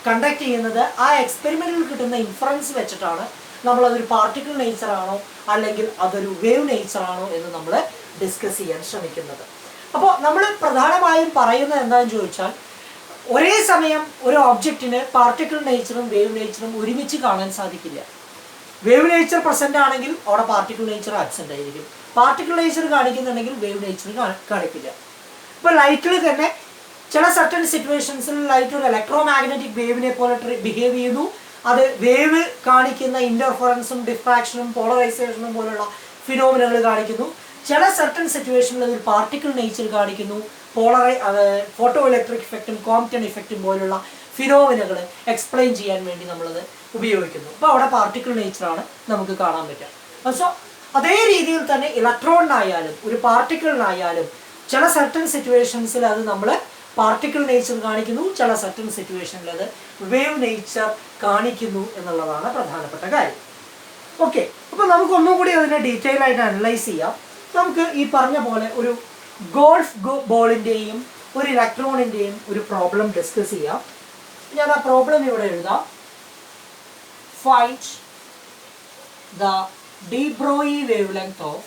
കണ്ടക്ട് ചെയ്യുന്നത്, ആ എക്സ്പെരിമെൻറ്റിൽ കിട്ടുന്ന ഇൻഫറൻസ് വെച്ചിട്ടാണ് നമ്മളതൊരു പാർട്ടിക്കിൾ നേച്ചർ ആണോ അല്ലെങ്കിൽ അതൊരു വേവ് നേച്ചർ ആണോ എന്ന് നമ്മൾ ഡിസ്കസ് ചെയ്യാൻ ശ്രമിക്കുന്നത്. അപ്പോൾ നമ്മൾ പ്രധാനമായും പറയുന്നത് എന്താണെന്ന് ചോദിച്ചാൽ, ഒരേ സമയം ഒരു ഓബ്ജക്റ്റിന് പാർട്ടിക്കിൾ നേച്ചറും വേവ് നേച്ചറും ഒരുമിച്ച് കാണാൻ സാധിക്കില്ല. വേവ് നേച്ചർ പ്രസന്റ് ആണെങ്കിൽ അവിടെ പാർട്ടിക്കിൾ നേച്ചർ ആബ്സെന്റ് ആയിരിക്കും. പാർട്ടിക്കിൾ നേച്ചർ കാണിക്കുന്നുണ്ടെങ്കിൽ വേവ് നേച്ചർ കാണിക്കില്ല. ഇപ്പോൾ ലൈറ്റിൽ തന്നെ ചില സർട്ടൻ സിറ്റുവേഷൻസിൽ ലൈറ്റ് ഒരു ഇലക്ട്രോ മാഗ്നറ്റിക് വേവിനെ പോലെ ബിഹേവ് ചെയ്യുന്നു. അത് വേവ് കാണിക്കുന്ന ഇന്റർഫറൻസും ഡിഫ്രാക്ഷനും പോളറൈസേഷനും പോലുള്ള ഫിനോമിനകൾ കാണിക്കുന്നു. ചില സർട്ടൻ സിറ്റുവേഷനിൽ ഒരു പാർട്ടിക്കിൾ നേച്ചർ കാണിക്കുന്നു. ഫോട്ടോ ഇലക്ട്രിക് ഇഫക്റ്റും കോംപ്റ്റൺ ഇഫക്റ്റും പോലുള്ള ഫിനോമിനകൾ എക്സ്പ്ലെയിൻ ചെയ്യാൻ വേണ്ടി നമ്മളത് ഉപയോഗിക്കുന്നു. അപ്പോൾ അവിടെ പാർട്ടിക്കിൾ നേച്ചറാണ് നമുക്ക് കാണാൻ പറ്റുക. സോ അതേ രീതിയിൽ തന്നെ ഇലക്ട്രോണിനായാലും ഒരു പാർട്ടിക്കിളിനായാലും ചില സർട്ടൻ സിറ്റുവേഷൻസിൽ അത് നമ്മൾ പാർട്ടിക്കിൾ നേച്ചർ കാണിക്കുന്നു, ചില സർട്ടൻ സിറ്റുവേഷനിൽ അത് വേവ് നേച്ചർ കാണിക്കുന്നു എന്നുള്ളതാണ് പ്രധാനപ്പെട്ട കാര്യം. ഓക്കെ, അപ്പോൾ നമുക്ക് ഒന്നും കൂടി അതിനെ ഡീറ്റെയിൽ ആയിട്ട് അനലൈസ് ചെയ്യാം. നമുക്ക് ഈ പറഞ്ഞ പോലെ ഒരു ഗോൾഫ് ബോളിൻ്റെയും ഒരു ഇലക്ട്രോണിൻ്റെയും ഒരു പ്രോബ്ലം ഡിസ്കസ് ചെയ്യാം. ഞാൻ ആ പ്രോബ്ലം ഇവിടെ എഴുതാം. Find the de Broglie wavelength of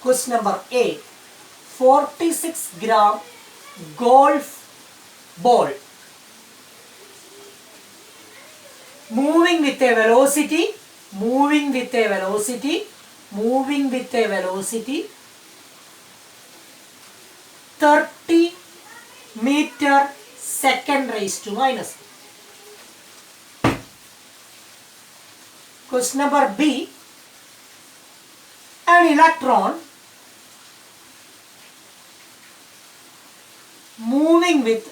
question number A, 46 gram golf ball moving with a velocity 30 meter second raised to minus. Question number B, an electron moving with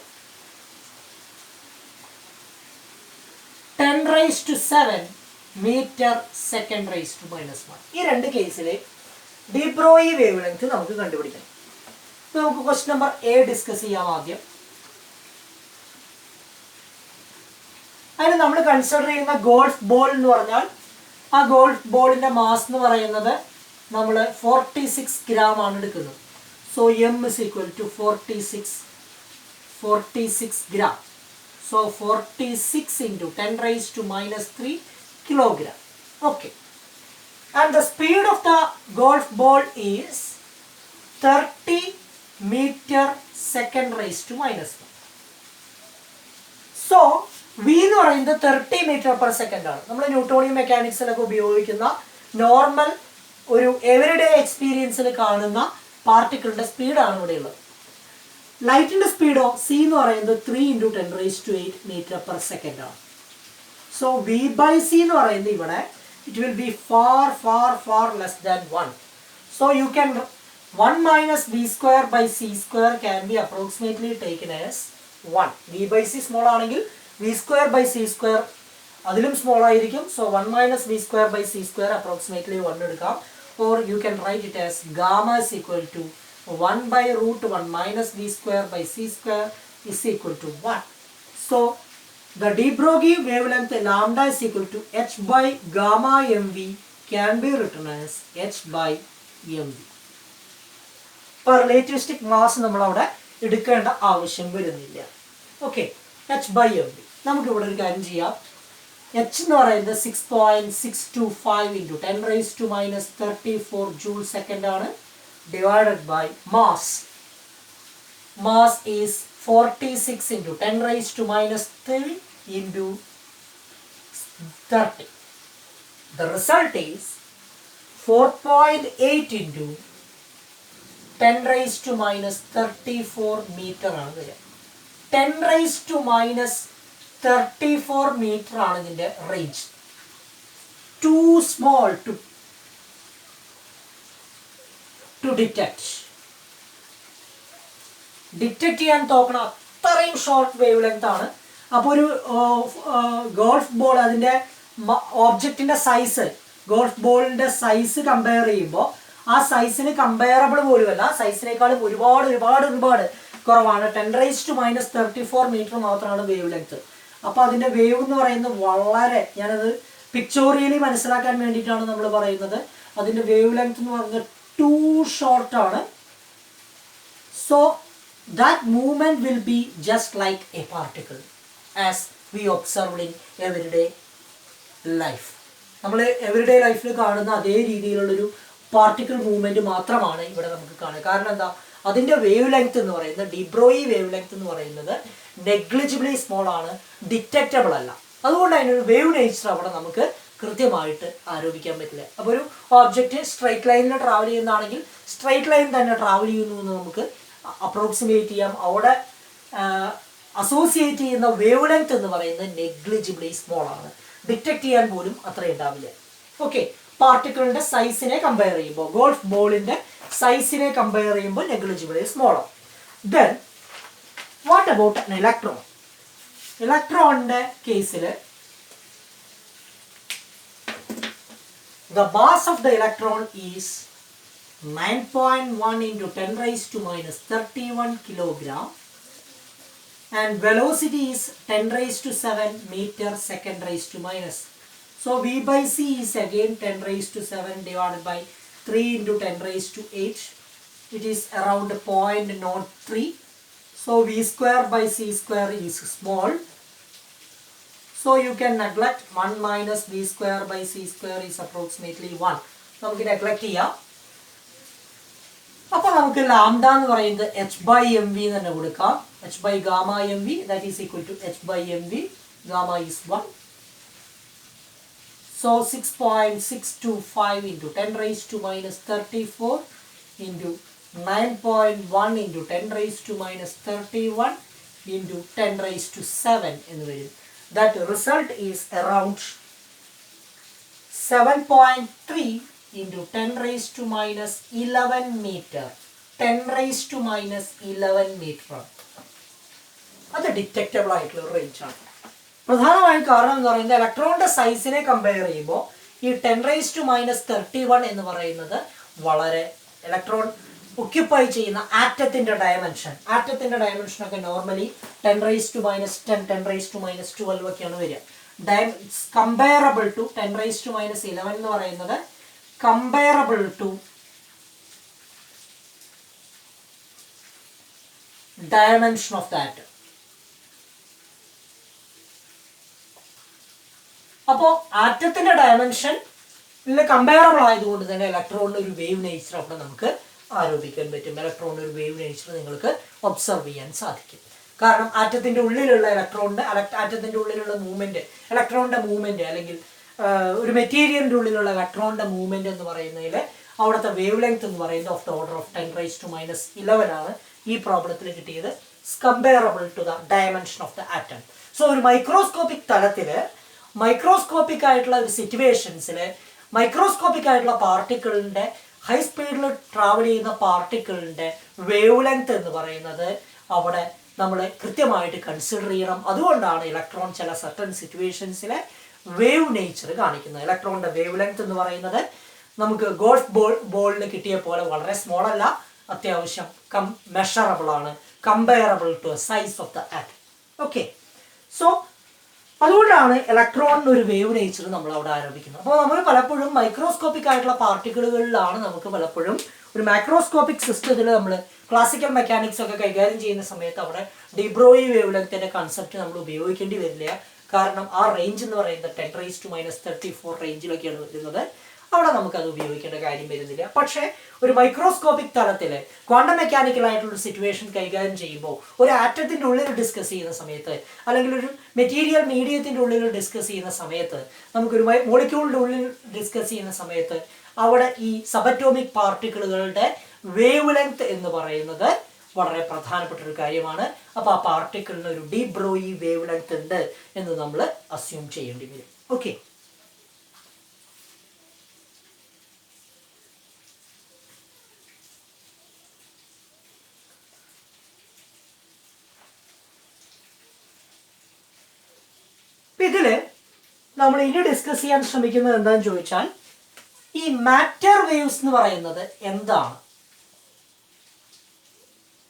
10 raised to 7 meter second raised to minus 1. ഈ രണ്ട് കേസിലെ de Broglie wavelength നമുക്ക് കണ്ടുപിടിക്കണം. നമുക്ക് question number A discuss ചെയ്യാം ആദ്യം. അതിന് നമ്മൾ കൺസിഡർ ചെയ്യുന്ന ഗോൾഫ് ബോൾ എന്ന് പറഞ്ഞാൽ ആ ഗോൾഫ് ബോളിന്റെ മാസ് എന്ന് പറയുന്നത് നമ്മൾ 46 ഗ്രാം ആണ് എടുക്കുന്നത്. So m is equal to 46 gram. So 46 into 10 raised to minus 3 kilogram. Okay. And the speed of the golf ball is 30 meter second raised to minus 1. So v എന്ന് പറയുന്നത് 30 meter per second ആണ്. നമ്മൾ Newtonian മെക്കാനിക്സിലൊക്കെ ഉപയോഗിക്കുന്ന normal ഒരു everyday എക്സ്പീരിയൻസിൽ കാണുന്ന പാർട്ടിക്കിളിന്റെ സ്പീഡാണ് ഇവിടെയുള്ളത്. ലൈറ്റിന്റെ സ്പീഡോ C എന്ന് പറയുന്നത് 3 into 10 raised to 8 meter per second ആണ്. സോ v by c എന്ന് പറയുന്നത് ഇവിടെ it will be far less than 1. So you can 1 minus v square by c square can be approximately taken as 1. v by c small ആണെങ്കിൽ v square by c square അതിലും small ആയിരിക്കും. So 1 minus v square by c square approximately 1 എടുക്കാം. Or you can write it as gamma is equal to 1 by root 1 minus v square by c square is equal to 1. So the de Broglie wavelength lambda is equal to h by gamma mv can be written as h by mv. ഇപ്പോൾ relativistic mass നമ്മളവിടെ എടുക്കേണ്ട ആവശ്യം വരുന്നില്ല. Okay, h by mv. നമുക്കിവിടെ ഒരു കാര്യം ചെയ്യാം. H എന്ന് പറയുന്നത് 6.625 ഇൻറ്റു 10⁻⁻34 ജൂൾ സെക്കൻഡ് ആണ്, divided by mass. Mass is 46 into 10⁻³ into 30. The result is 4.8 into 10⁻34 meter ആണ് വരിക. 10⁻34 meter ആണ് ഇതിന്റെ range. Too small to detect. Detect ചെയ്യാൻ തോക്കണ അത്രയും ഷോർട്ട് വേവ് ലെങ്ത് ആണ്. അപ്പോൾ ഒരു ഗോൾഫ് ബോൾ അതിൻ്റെ ഓബ്ജക്റ്റിൻ്റെ സൈസ്, ഗോൾഫ് ബോളിൻ്റെ സൈസ് കമ്പയർ ചെയ്യുമ്പോൾ ആ സൈസിന് കമ്പയറബിൾ പോലുമല്ല, സൈസിനേക്കാളും ഒരുപാട് ഒരുപാട് ഒരുപാട് കുറവാണ്. 10⁻34 മീറ്റർ മാത്രമാണ് വേവ് ലെങ്ത്. അപ്പോൾ അതിൻ്റെ വേവ് എന്ന് പറയുന്നത് വളരെ, ഞാനത് പിക്ചോറിയലി മനസ്സിലാക്കാൻ വേണ്ടിയിട്ടാണ് നമ്മൾ പറയുന്നത്. അതിൻ്റെ വേവ് ലെങ്ത് എന്ന് പറയുന്നത് ടു ഷോർട്ടാണ്. So that movement will be just like a particle as we observed in everyday life. നമ്മൾ എവറിഡേ ലൈഫിൽ കാണുന്ന അതേ രീതിയിലുള്ളൊരു പാർട്ടിക്കിൾ മൂവ്മെൻറ്റ് മാത്രമാണ് ഇവിടെ നമുക്ക് കാണുക. കാരണം എന്താ, അതിൻ്റെ വേവ് ലെങ്ത് എന്ന് പറയുന്നത്, ഡിബ്രോയി വേവ് ലെങ്ത് എന്ന് പറയുന്നത് നെഗ്ലിജിബിളി സ്മോൾ ആണ്, ഡിറ്റക്റ്റബിൾ അല്ല. അതുകൊണ്ട് അതിനൊരു വേവ് നേച്ചർ അവിടെ നമുക്ക് കൃത്യമായിട്ട് ആരോപിക്കാൻ പറ്റില്ല. അപ്പോൾ ഒരു ഓബ്ജക്റ്റ് സ്ട്രൈറ്റ് ലൈനിൽ ട്രാവൽ ചെയ്യുന്നതാണെങ്കിൽ സ്ട്രൈറ്റ് ലൈൻ തന്നെ ട്രാവൽ ചെയ്യുന്നു എന്ന് നമുക്ക് അപ്രോക്സിമേറ്റ് ചെയ്യാം. അവിടെ അസോസിയേറ്റ് ചെയ്യുന്ന വേവ് ലെങ്ത് എന്ന് പറയുന്നത് നെഗ്ലിജിബിളി സ്മോൾ ആണ്, ഡിറ്റക്ട് ചെയ്യാൻ പോലും അത്ര ഉണ്ടാവില്ല. ഓക്കെ, പാർട്ടിക്കിളിന്റെ സൈസിനെ കമ്പയർ ചെയ്യുമ്പോൾ, ഗോൾഫ് ബോളിന്റെ സൈസിനെ കമ്പയർ ചെയ്യുമ്പോൾ നെഗ്ലിജിബിളി സ്മോൾ ആണ്. Then what about an electron? ഇലക്ട്രോണിന്റെ കേസിൽ the mass of the electron is 9.1 into 10⁻⁻31 kilogram and velocity is 10⁻⁷ meter second⁻⁻. So V by C is again 10⁻⁷ divided by 3 into 10⁻⁸. It is around 0.03. So V square by C square is small. So you can neglect 1 minus V square by C square is approximately 1. നമുക്ക് neglect ചെയ്യാം. അപ്പോൾ നമുക്ക് lambda എന്ന് പറയുന്നത് h/mv തന്നെ കൊടുക്കാം. h/gamma-mv that is equal to h/mv. Gamma is 1. So 6.625 into 10⁻⁻34 into 9.1 into 10⁻⁻31 into 10⁻⁷ എന്ന് വരും. That result is around 7.3 into 10⁻⁻11 meter. 10⁻⁻11 meter. അത് ഡിറ്റക്റ്റബിൾ ആയിട്ടുള്ള റേഞ്ച് ആണ്. പ്രധാനമായും കാരണം എന്ന് പറയുന്നത് ഇലക്ട്രോണിന്റെ സൈസിനെ കമ്പയർ ചെയ്യുമ്പോൾ ഈ 10⁻⁻31 എന്ന് പറയുന്നത് വളരെ ഇലക്ട്രോൺ ഒക്യുപ്പൈ ചെയ്യുന്ന ആറ്റത്തിന്റെ ഡയമെൻഷൻ. ആറ്റത്തിന്റെ ഡയമെൻഷൻ ഒക്കെ നോർമലി 10⁻⁻10 10⁻⁻12 ഒക്കെയാണ് വരിക. കമ്പയറബിൾ ടു 10⁻⁻11 എന്ന് പറയുന്നത് comparable to dimension of the atom. അപ്പോൾ ആറ്റത്തിന്റെ ഡയമെൻഷൻ കമ്പയറബിൾ ആയതുകൊണ്ട് തന്നെ ഇലക്ട്രോണിന് ഒരു വേവ് നേച്ചർ അവിടെ നമുക്ക് ആരോപിക്കാൻ പറ്റും. ഇലക്ട്രോണിന് ഒരു വേവ് നേച്ചർ നിങ്ങൾക്ക് ഒബ്സർവ് ചെയ്യാൻ സാധിക്കും. കാരണം ആറ്റത്തിന്റെ ഉള്ളിലുള്ള ഇലക്ട്രോണിന്റെ ആറ്റത്തിന്റെ ഉള്ളിലുള്ള മൂവ്മെന്റ്, ഇലക്ട്രോണിന്റെ മൂവ്മെന്റ് അല്ലെങ്കിൽ ഒരു മെറ്റീരിയലിന്റെ ഉള്ളിലുള്ള ഇലക്ട്രോണിന്റെ മൂവ്മെന്റ് എന്ന് പറയുന്നതിൽ അവിടുത്തെ വേവ് ലെങ്ത് എന്ന് പറയുന്നത് ഓഫ് ദ ഓർഡർ ഓഫ് 10⁻⁻11 ആണ്. ഈ പ്രോബ്ലത്തിൽ കിട്ടിയത് comparable to the dimension of the atom. So ഒരു മൈക്രോസ്കോപ്പിക് തലത്തിൽ, മൈക്രോസ്കോപ്പിക് ആയിട്ടുള്ള ഒരു സിറ്റുവേഷൻസിൽ മൈക്രോസ്കോപ്പിക് ആയിട്ടുള്ള പാർട്ടിക്കിളിന്റെ ഹൈ സ്പീഡിൽ ട്രാവൽ ചെയ്യുന്ന പാർട്ടിക്കിളിന്റെ വേവ് ലെങ്ത് എന്ന് പറയുന്നത് അവിടെ നമ്മൾ കൃത്യമായിട്ട് കൺസിഡർ ചെയ്യണം. അതുകൊണ്ടാണ് ഇലക്ട്രോൺ ചില സർട്ടൺ സിറ്റുവേഷൻസിലെ വേവ് നേച്ചർ കാണിക്കുന്നത്. ഇലക്ട്രോണിന്റെ വേവ് ലെങ്ത് എന്ന് പറയുന്നത് നമുക്ക് ഗോൾഫ് ബോളിന് കിട്ടിയ പോലെ വളരെ സ്മോൾ അല്ല, അത്യാവശ്യം മെഷറബിൾ ആണ്, comparable to size of the atom. Okay, so അതുകൊണ്ടാണ് ഇലക്ട്രോണിന് ഒരു വേവ് നേച്ചർ നമ്മൾ അവിടെ ആരോപിക്കുന്നത്. അപ്പോൾ നമ്മൾ പലപ്പോഴും മൈക്രോസ്കോപ്പിക് ആയിട്ടുള്ള പാർട്ടിക്കിളുകളിലാണ് നമുക്ക് പലപ്പോഴും ഒരു മൈക്രോസ്കോപ്പിക് സിസ്റ്റത്തിൽ നമ്മൾ ക്ലാസിക്കൽ മെക്കാനിക്സ് ഒക്കെ കൈകാര്യം ചെയ്യുന്ന സമയത്ത് അവിടെ ഡിബ്രോയി വേവ് ലെങ്ത്തിന്റെ കൺസെപ്റ്റ് നമ്മൾ ഉപയോഗിക്കേണ്ടി വരില്ല. കാരണം ആ റേഞ്ച് എന്ന് പറയുന്നത് 10⁻⁻34 റേഞ്ചിലൊക്കെയാണ് വരുന്നത്. അവിടെ നമുക്കത് ഉപയോഗിക്കേണ്ട കാര്യം വരുന്നില്ല. പക്ഷേ ഒരു മൈക്രോസ്കോപ്പിക് തലത്തിൽ ക്വാണ്ടം മെക്കാനിക്കൽ ആയിട്ടുള്ള സിറ്റുവേഷൻ കൈകാര്യം ചെയ്യുമ്പോൾ ഒരു ആറ്റത്തിൻ്റെ ഉള്ളിൽ ഡിസ്കസ് ചെയ്യുന്ന സമയത്ത് അല്ലെങ്കിൽ ഒരു മെറ്റീരിയൽ മീഡിയത്തിൻ്റെ ഉള്ളിൽ ഡിസ്കസ് ചെയ്യുന്ന സമയത്ത് നമുക്കൊരു മോളിക്യൂളിൻ്റെ ഉള്ളിൽ ഡിസ്കസ് ചെയ്യുന്ന സമയത്ത് അവിടെ ഈ സബറ്റോമിക് പാർട്ടിക്കിളുകളുടെ വേവ് ലെങ്ത് എന്ന് പറയുന്നത് വളരെ പ്രധാനപ്പെട്ട ഒരു കാര്യമാണ്. അപ്പോൾ ആ പാർട്ടിക്കിളിന് ഒരു ഡീപ് ബ്രോയി വേവ് ലെങ്ത് ഉണ്ട് എന്ന് നമ്മൾ അസ്യൂം ചെയ്യേണ്ടി വരും. ഓക്കെ, ഇതില് നമ്മൾ ഇനി ഡിസ്കസ് ചെയ്യാൻ ശ്രമിക്കുന്നത് എന്താണെന്ന് ചോദിച്ചാൽ ഈ മാറ്റർ വേവ്സ് എന്ന് പറയുന്നത് എന്താണ്,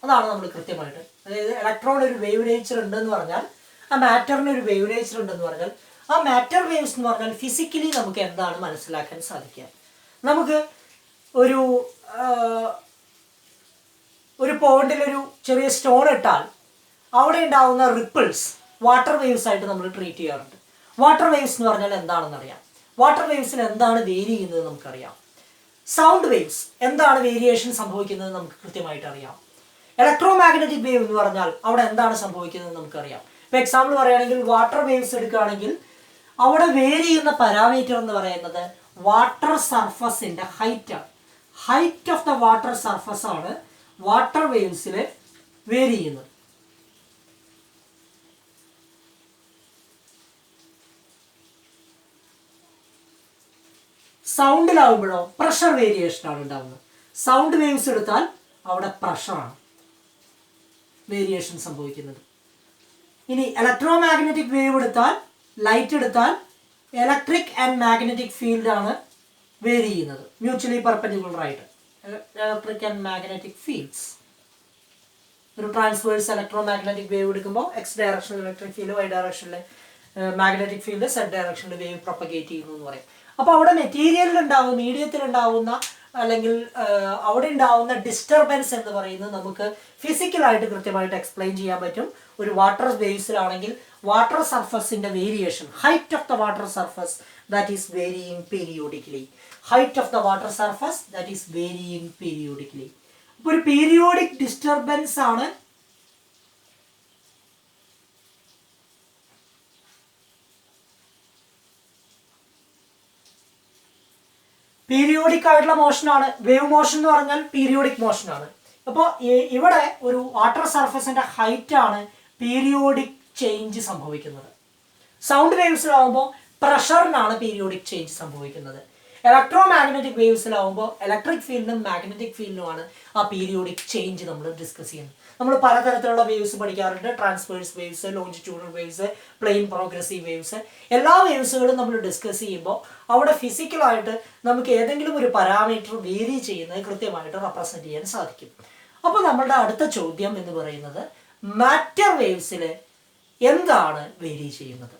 അതാണ് നമ്മൾ കൃത്യമായിട്ട്. അതായത് ഇലക്ട്രോൺ ഒരു വേവ് നേച്ചർ ഉണ്ടെന്ന് പറഞ്ഞാൽ ആ മാറ്ററിന് ഒരു വേവ് നേച്ചർ ഉണ്ടെന്ന് പറഞ്ഞാൽ ആ മാറ്റർ വേവ്സ് എന്ന് പറഞ്ഞാൽ ഫിസിക്കലി നമുക്ക് എന്താണ് മനസ്സിലാക്കാൻ സാധിക്കുക. നമുക്ക് ഒരു പോണ്ടിലൊരു ചെറിയ സ്റ്റോൺ ഇട്ടാൽ അവിടെ ഉണ്ടാവുന്ന റിപ്പിൾസ് വാട്ടർ വേവ്സ് ആയിട്ട് നമ്മൾ ട്രീറ്റ് ചെയ്യാറുണ്ട്. വാട്ടർ വേവ്സ് എന്ന് പറഞ്ഞാൽ എന്താണെന്ന് അറിയാം. വാട്ടർ വേവ്സിൽ എന്താണ് വേരി ചെയ്യുന്നത് നമുക്കറിയാം. സൗണ്ട് വേവ്സ് എന്താണ് വേരിയേഷൻ സംഭവിക്കുന്നത് നമുക്ക് കൃത്യമായിട്ട് അറിയാം. ഇലക്ട്രോ മാഗ്നറ്റിക് വേവ് എന്ന് പറഞ്ഞാൽ അവിടെ എന്താണ് സംഭവിക്കുന്നത് നമുക്കറിയാം. ഇപ്പോൾ എക്സാമ്പിൾ പറയുകയാണെങ്കിൽ വാട്ടർ വേവ്സ് എടുക്കുകയാണെങ്കിൽ അവിടെ വേരി ചെയ്യുന്ന പാരാമീറ്റർ എന്ന് പറയുന്നത് വാട്ടർ സർഫസിൻ്റെ ഹൈറ്റാണ്. Height of the water surface ആണ് വാട്ടർ വേവ്സിൽ വേരി ചെയ്യുന്നത്. സൗണ്ടിലാവുമ്പോഴോ പ്രഷർ വേരിയേഷൻ ആണ് ഉണ്ടാവുന്നത്. സൗണ്ട് വേവ്സ് എടുത്താൽ അവിടെ പ്രഷറാണ് വേരിയേഷൻ സംഭവിക്കുന്നത്. ഇനി ഇലക്ട്രോ മാഗ്നറ്റിക് വേവ് എടുത്താൽ, ലൈറ്റ് എടുത്താൽ ഇലക്ട്രിക് ആൻഡ് മാഗ്നറ്റിക് ഫീൽഡാണ് വേരി ചെയ്യുന്നത് മ്യൂച്വലി പെർപെൻഡിക്കുലർ ആയിട്ട്. ഇലക്ട്രിക് ആൻഡ് മാഗ്നറ്റിക് ഫീൽഡ്സ്, ഒരു ട്രാൻസ്വേഴ്സ് ഇലക്ട്രോ മാഗ്നറ്റിക് വേവ് എടുക്കുമ്പോൾ എക്സ് ഡയറക്ഷനിൽ ഇലക്ട്രിക് ഫീൽഡ്, വൈ ഡയറക്ഷനിൽ മാഗ്നറ്റിക് ഫീൽഡ്, സെഡ് ഡയറക്ഷനിൽ വേവ് പ്രൊപ്പഗേറ്റ് ചെയ്യുന്നു എന്ന് പറയും. അപ്പോൾ അവിടെ മെറ്റീരിയലിൽ ഉണ്ടാവുന്ന, മീഡിയത്തിൽ ഉണ്ടാവുന്ന അല്ലെങ്കിൽ അവിടെ ഉണ്ടാവുന്ന ഡിസ്റ്റർബൻസ് എന്ന് പറയുന്നത് നമുക്ക് ഫിസിക്കലായിട്ട് കൃത്യമായിട്ട് എക്സ്പ്ലെയിൻ ചെയ്യാൻ പറ്റും. ഒരു വാട്ടർ വേവ്സിലാണെങ്കിൽ വാട്ടർ സർഫസിന്റെ variation, height of the water surface that is varying periodically. Height of the water surface that is varying periodically. അപ്പോൾ ഒരു പീരിയോഡിക് ഡിസ്റ്റർബൻസ് ആണ് പീരിയോഡിക് ആയിട്ടുള്ള മോഷനാണ്. വേവ് മോഷൻ എന്ന് പറഞ്ഞാൽ പീരിയോഡിക് മോഷനാണ്. അപ്പോൾ ഇവിടെ ഒരു വാട്ടർ സർഫസിന്റെ ഹൈറ്റ് ആണ് പീരിയോഡിക് ചേഞ്ച് സംഭവിക്കുന്നത്. സൗണ്ട് വേവ്സിലാവുമ്പോൾ പ്രഷറിനാണ് പീരിയോഡിക് ചേഞ്ച് സംഭവിക്കുന്നത്. ഇലക്ട്രോ മാഗ്നറ്റിക് വേവ്സിലാവുമ്പോൾ ഇലക്ട്രിക് ഫീൽഡിനും മാഗ്നറ്റിക് ഫീൽഡിനുമാണ് ആ പീരിയോഡിക് ചേഞ്ച് നമ്മൾ ഡിസ്കസ് ചെയ്യുന്നത്. നമ്മൾ പലതരത്തിലുള്ള വേവ്സ് പഠിക്കാറുണ്ട്. Transverse waves, longitudinal waves, plain progressive waves. എല്ലാ വേവ്സുകളും നമ്മൾ ഡിസ്കസ് ചെയ്യുമ്പോൾ അവിടെ ഫിസിക്കലായിട്ട് നമുക്ക് ഏതെങ്കിലും ഒരു പാരാമീറ്റർ വേരി ചെയ്യുന്നത് കൃത്യമായിട്ട് റെപ്രസെന്റ് ചെയ്യാൻ സാധിക്കും. അപ്പോൾ നമ്മളുടെ അടുത്ത ചോദ്യം എന്ന് പറയുന്നത് മാറ്റർ വേവ്സിൽ എന്താണ് വേരി ചെയ്യുന്നത്,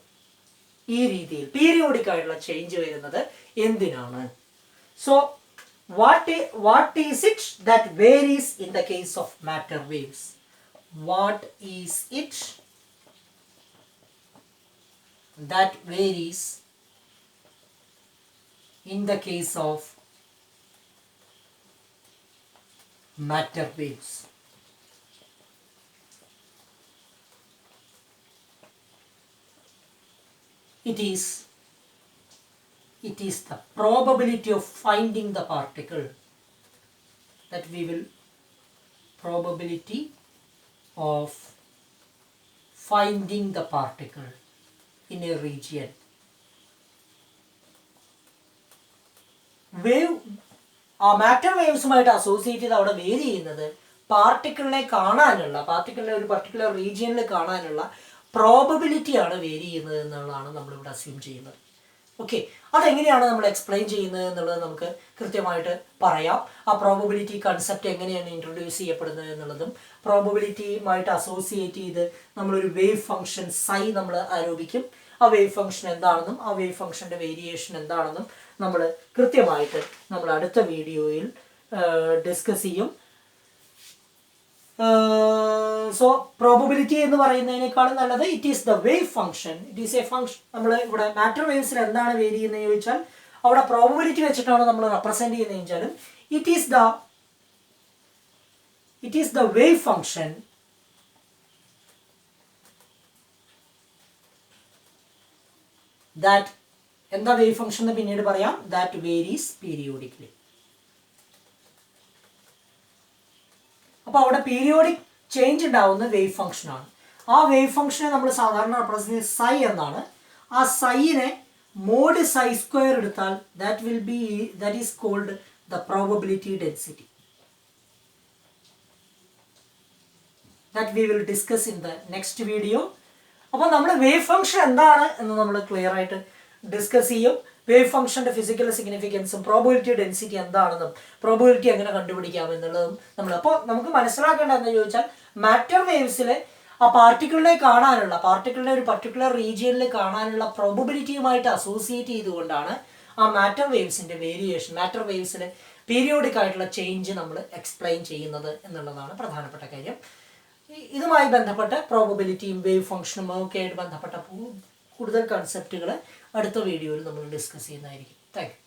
ഈ രീതിയിൽ പീരിയോഡിക് ആയിട്ടുള്ള ചേഞ്ച് വരുന്നത് എന്തിനാണ്? So what is it that varies in the case of matter waves? What is it that varies in the case of matter waves? It is the probability of finding the particle, that we will probability of finding the particle in a region. Wave ആ matter വേവ്സുമായിട്ട് associate ചെയ്ത് അവിടെ vary ചെയ്യുന്നത് പാർട്ടിക്കിളിനെ കാണാനുള്ള, പാർട്ടിക്കിളിനെ ഒരു particular റീജിയനിൽ കാണാനുള്ള പ്രോബബിലിറ്റിയാണ് vary ചെയ്യുന്നത് എന്നുള്ളതാണ് നമ്മളിവിടെ അസ്യൂം ചെയ്യുന്നത്. ഓക്കെ, അതെങ്ങനെയാണ് നമ്മൾ എക്സ്പ്ലെയിൻ ചെയ്യുന്നത് എന്നുള്ളത് നമുക്ക് കൃത്യമായിട്ട് പറയാം. ആ പ്രോബബിലിറ്റി കൺസെപ്റ്റ് എങ്ങനെയാണ് ഇൻട്രൊഡ്യൂസ് ചെയ്യപ്പെടുന്നത് എന്നുള്ളതും പ്രോബബിലിറ്റിയുമായിട്ട് അസോസിയേറ്റ് ചെയ്ത് നമ്മളൊരു വേവ് ഫംഗ്ഷൻ സൈ നമ്മൾ ആരോപിക്കും. ആ വേവ് ഫംഗ്ഷൻ എന്താണെന്നും ആ വേവ് ഫംഗ്ഷൻ്റെ വേരിയേഷൻ എന്താണെന്നും നമ്മൾ കൃത്യമായിട്ട് നമ്മൾ അടുത്ത വീഡിയോയിൽ ഡിസ്കസ് ചെയ്യും. സോ പ്രോബബിലിറ്റി എന്ന് പറയുന്നതിനേക്കാളും നല്ലത് it is the wave function. It is A function. നമ്മൾ ഇവിടെ മാറ്റർ വേവ്സിൽ എന്താണ് വേരി ചെയ്യുന്നത് ചോദിച്ചാൽ അവിടെ പ്രോബബിലിറ്റി വെച്ചിട്ടാണ് നമ്മൾ റെപ്രസെന്റ് ചെയ്യുന്നത് വെച്ചാലും it is the wave function that, എന്താ വേവ് ഫംഗ്ഷൻ എന്ന് പിന്നീട് പറയാം, ദാറ്റ് വേരീസ് പീരിയോഡിക്കലി. അപ്പോൾ അവിടെ പീരിയോഡിക് ചേഞ്ച് ഉണ്ടാവുന്ന വേവ് ഫംഗ്ഷനാണ്. ആ വേവ് ഫംഗ്ഷനെ നമ്മൾ സാധാരണ റെപ്രസെന്റ് ചെയ്യുന്നത് സൈ എന്നാണ്. ആ സൈനെ മോഡ് സൈ സ്ക്വയർ എടുത്താൽ that is called the probability density. That we will discuss in the next video. അപ്പോൾ നമ്മൾ വേവ് ഫംഗ്ഷൻ എന്താണ് എന്ന് നമ്മൾ ക്ലിയർ ആയിട്ട് ഡിസ്കസ് ചെയ്യും. വേവ് ഫംഗ്ഷന്റെ ഫിസിക്കൽ സിഗ്നിഫിക്കൻസും പ്രോബബിലിറ്റി ഡെൻസിറ്റി എന്താണെന്നും പ്രോബബിലിറ്റി എങ്ങനെ കണ്ടുപിടിക്കാം എന്നുള്ളതും നമ്മൾ. അപ്പോൾ നമുക്ക് മനസ്സിലാക്കേണ്ടതെന്ന് ചോദിച്ചാൽ മാറ്റർ വേവ്സിലെ ആ പാർട്ടിക്കിളിനെ ഒരു പർട്ടിക്കുലർ റീജിയനിൽ കാണാനുള്ള പ്രോബബിലിറ്റിയുമായിട്ട് അസോസിയേറ്റ് ചെയ്തുകൊണ്ടാണ് ആ മാറ്റർ വേവ്സിന്റെ വേരിയേഷൻ, മാറ്റർ വേവ്സിലെ പീരിയോഡിക് ആയിട്ടുള്ള ചേഞ്ച് നമ്മൾ എക്സ്പ്ലെയിൻ ചെയ്യുന്നത് എന്നുള്ളതാണ് പ്രധാനപ്പെട്ട കാര്യം. ഇതുമായി ബന്ധപ്പെട്ട പ്രോബബിലിറ്റിയും വേവ് ഫംഗ്ഷനും ഒക്കെ ആയിട്ട് ബന്ധപ്പെട്ട കൂടുതൽ കൺസെപ്റ്റുകൾ അടുത്ത വീഡിയോയിൽ നമ്മൾ ഡിസ്കസ് ചെയ്യുന്നതായിരിക്കും. Thank you.